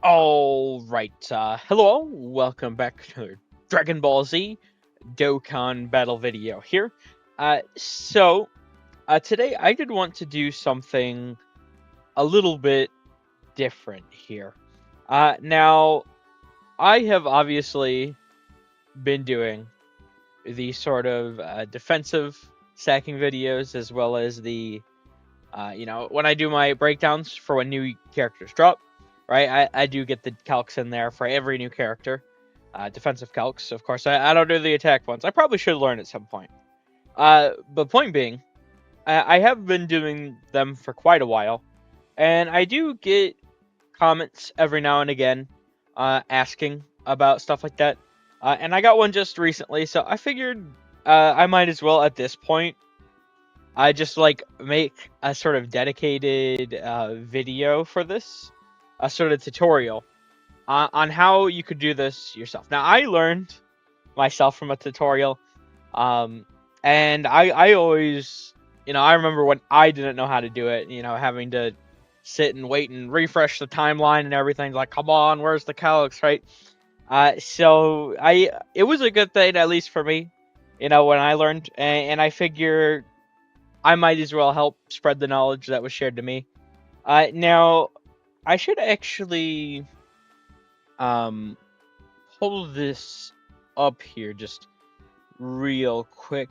Alright, hello all, welcome back to another Dragon Ball Z Dokkan battle video here. Today I did want to do something a little bit different here. Now, I have obviously been doing the sort of defensive stacking videos as well as the, when I do my breakdowns for when new characters drop. Right, I do get the calcs in there for every new character. Defensive calcs, of course. I don't do the attack ones. I probably should learn at some point. But point being, I have been doing them for quite a while, and I do get comments every now and again asking about stuff like that. And I got one just recently, so I figured I might as well at this point. I just like make a sort of dedicated video for this, a sort of tutorial on how you could do this yourself. Now, I learned myself from a tutorial, and I always, I remember when I didn't know how to do it, having to sit and wait and refresh the timeline and everything. Like, come on, where's the Calcs, right? It was a good thing, at least for me, when I learned, and I figure I might as well help spread the knowledge that was shared to me. Now, I should actually pull this up here just real quick.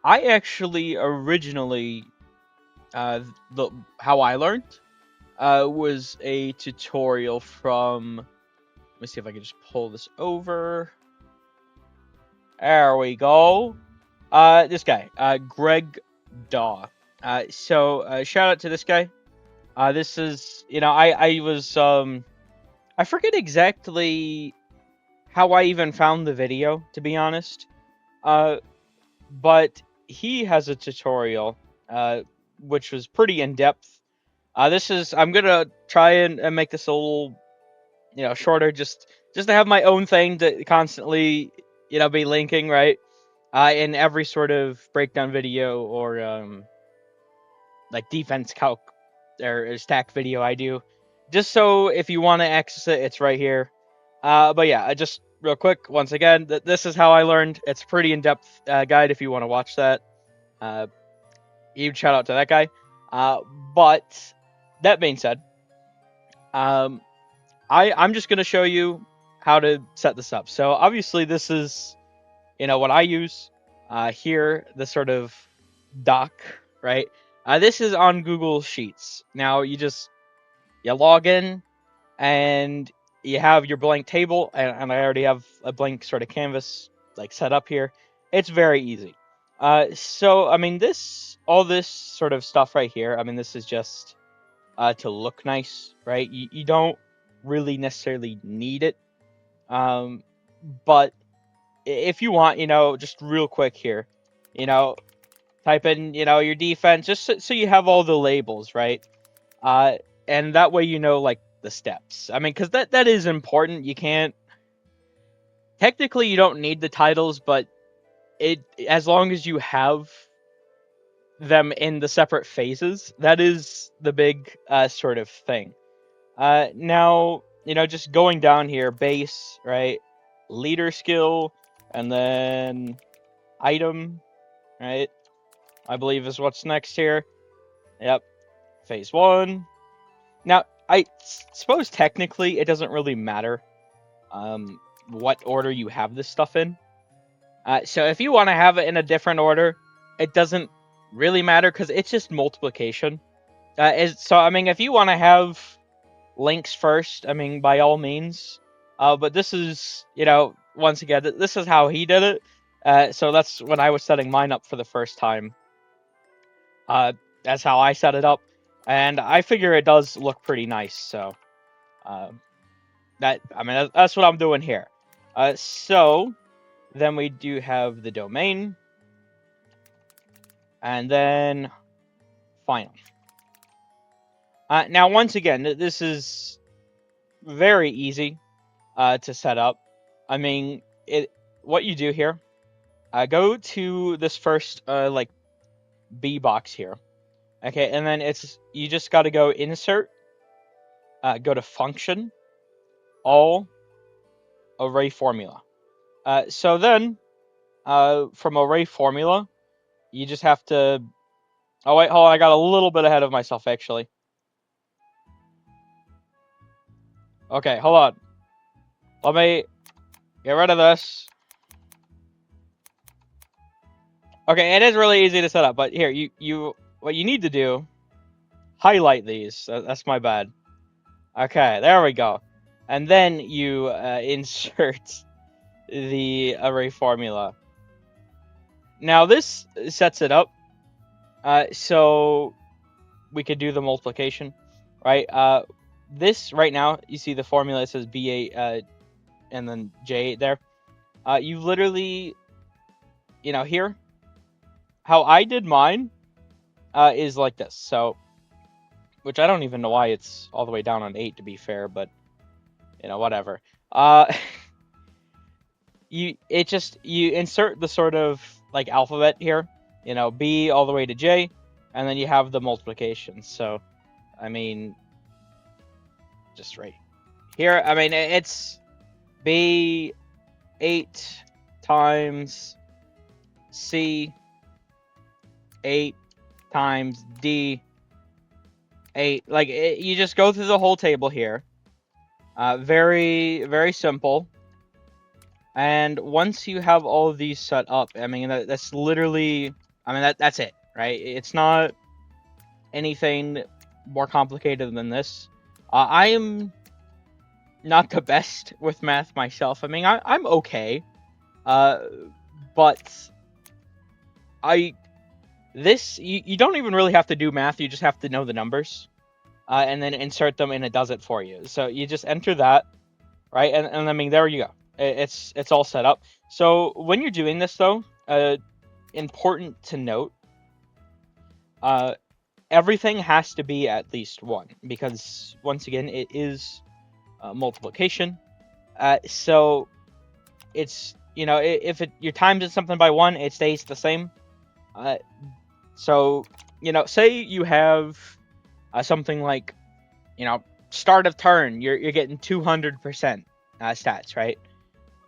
I actually originally how I learned was a tutorial from, let me see if I can just pull this over. There we go. This guy, Greg Daw. Shout out to this guy. This is, I was, I forget exactly how I even found the video, to be honest. But he has a tutorial, which was pretty in-depth. I'm gonna try and make this a little, shorter, just to have my own thing to constantly, be linking, right? In every sort of breakdown video or, like defense calc or stack video I do, just so if you want to access it, it's right here. But yeah, just real quick, once again, this is how I learned. It's a pretty in-depth guide if you want to watch that. Huge shout out to that guy. But that being said, I'm just gonna show you how to set this up. So obviously this is, what I use here, the sort of doc, right? This is on Google Sheets. Now you log in and you have your blank table, and I already have a blank sort of canvas like set up here. It's very easy. So I mean, all this sort of stuff right here, I mean, this is just to look nice, right? You don't really necessarily need it, but if you want, just real quick here, type in, your defense, just so you have all the labels, right? And that way, like the steps. I mean, because that is important. You can't, technically, you don't need the titles, but as long as you have them in the separate phases, that is the big sort of thing. Now, just going down here, base, right? Leader skill, and then item, right? I believe is what's next here. Yep, phase 1. Now, I suppose technically it doesn't really matter what order you have this stuff in. So if you want to have it in a different order, it doesn't really matter because it's just multiplication. So, I mean, if you want to have links first, I mean, by all means. But this is, once again, this is how he did it. So that's when I was setting mine up for the first time. That's how I set it up. And I figure it does look pretty nice. So, that's what I'm doing here. So, then we do have the domain. And then final. Now, once again, this is very easy to set up. I mean, what you do here, go to this first like B box here. Okay, and then you just got to go insert, go to function, all array formula. So then, from array formula, you just have to... Oh, wait, hold on, I got a little bit ahead of myself, actually. Okay, hold on. Let me get rid of this. Okay, it is really easy to set up, but here, what you need to do, highlight these. That's my bad. Okay, there we go. And then you insert the array formula. Now this sets it up so we could do the multiplication, right? This right now, you see the formula, it says B8 and then J8 there. You literally, here, how I did mine is like this. So, which I don't even know why it's all the way down on 8 to be fair, but whatever. You insert the sort of like alphabet here, B all the way to J, and then you have the multiplication. So, I mean, just right here, I mean, it's B 8 times C 8 times D 8. Like, you just go through the whole table here. Very, very simple. And once you have all of these set up, I mean, that's literally, I mean, that's it, right? It's not anything more complicated than this. I am not the best with math myself. I mean, I'm okay. But you don't even really have to do math. You just have to know the numbers. And then insert them, and it does it for you. So you just enter that, right? And I mean, there you go. It's all set up. So when you're doing this, though, important to note, everything has to be at least 1, because once again, it is multiplication. So it's, if you're timing something by 1, it stays the same. So, say you have something like, start of turn, you're getting 200% stats, right?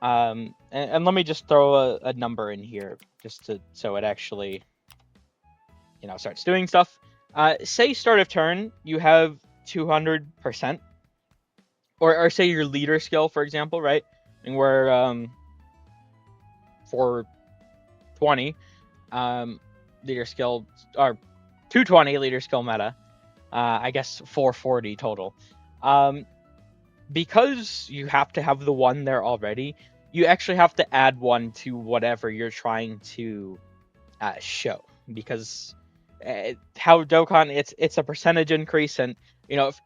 And let me just throw a number in here just so it actually, starts doing stuff. Say start of turn, you have 200%, or say your leader skill, for example, right? And we're 420 leader skill, or 220 leader skill meta. I guess 440 total. Because you have to have the 1 there already, you actually have to add 1 to whatever you're trying to show. Because how Dokkan, it's a percentage increase, and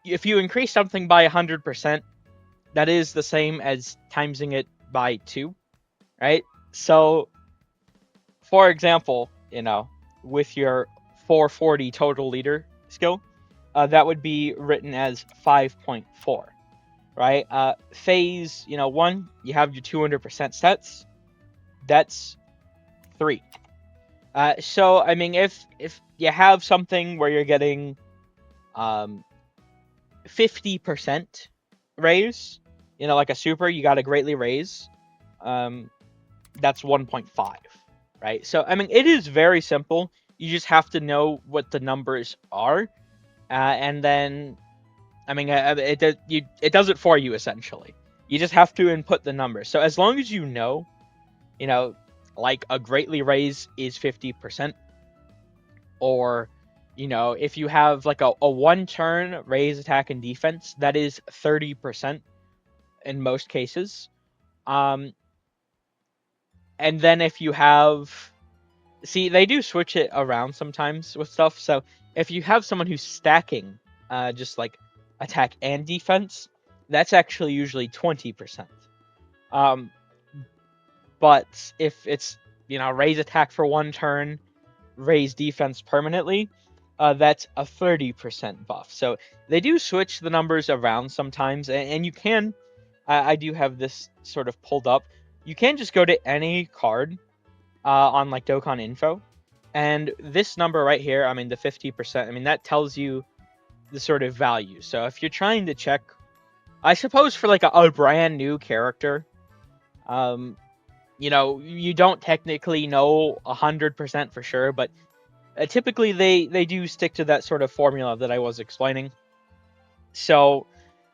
if you increase something by 100%, that is the same as timesing it by 2, right? So, for example, with your 440 total leader skill, that would be written as 5.4, right? Phase, 1, you have your 200% stats. That's 3. So, I mean, if you have something where you're getting 50% raise, like a super, you got to greatly raise, that's 1.5, right? So, I mean, it is very simple. You just have to know what the numbers are. And then, I mean, it does it for you, essentially. You just have to input the numbers. So as long as like a greatly raise is 50%, or, if you have like a 1-turn raise attack and defense, that is 30% in most cases. And then if you have... See, they do switch it around sometimes with stuff. So if you have someone who's stacking just like attack and defense, that's actually usually 20%. But if it's, raise attack for 1 turn, raise defense permanently, that's a 30% buff. So they do switch the numbers around sometimes, and you can... I do have this sort of pulled up. You can just go to any card on like Dokkan info, and this number right here, I mean, the 50%, I mean, that tells you the sort of value. So if you're trying to check I suppose for like a brand new character, um, you don't technically know 100% for sure, but typically they do stick to that sort of formula that I was explaining. So,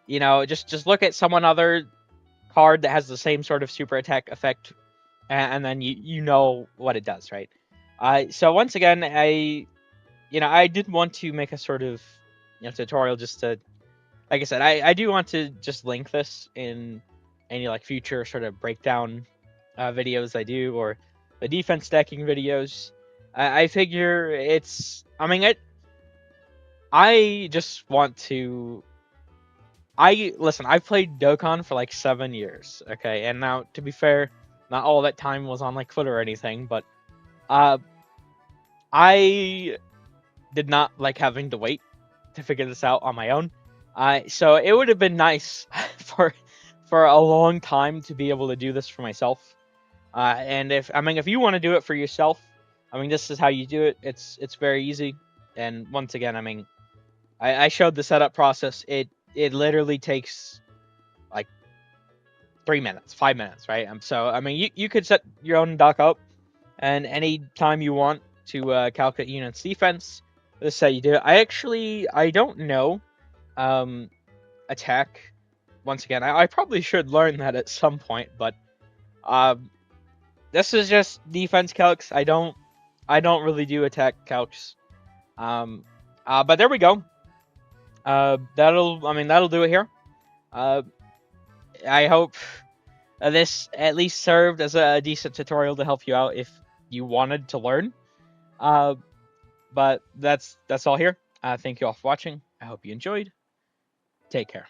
just look at someone other card that has the same sort of super attack effect, and then you know what it does, right? So once again, I did want to make a sort of tutorial just to, like I said, I do want to just link this in any like future sort of breakdown videos I do, or the defense stacking videos. I figure I mean, I just want to. Listen. I've played Dokkan for like 7 years, okay, and now to be fair, not all that time was on like foot or anything, but uh, I did not like having to wait to figure this out on my own. So it would have been nice for a long time to be able to do this for myself. And if you want to do it for yourself, this is how you do it. It's very easy. And once again, I showed the setup process. It literally takes like 3 minutes, 5 minutes, right? So you could set your own dock up, and any time you want to calculate units defense, this is how you do it. I don't know attack. Once again, I probably should learn that at some point, but um, this is just defense calcs. I don't really do attack calcs. But there we go. That'll do it here. Uh, I hope this at least served as a decent tutorial to help you out if you wanted to learn. Uh, but that's all here. Thank you all for watching. I hope you enjoyed. Take care.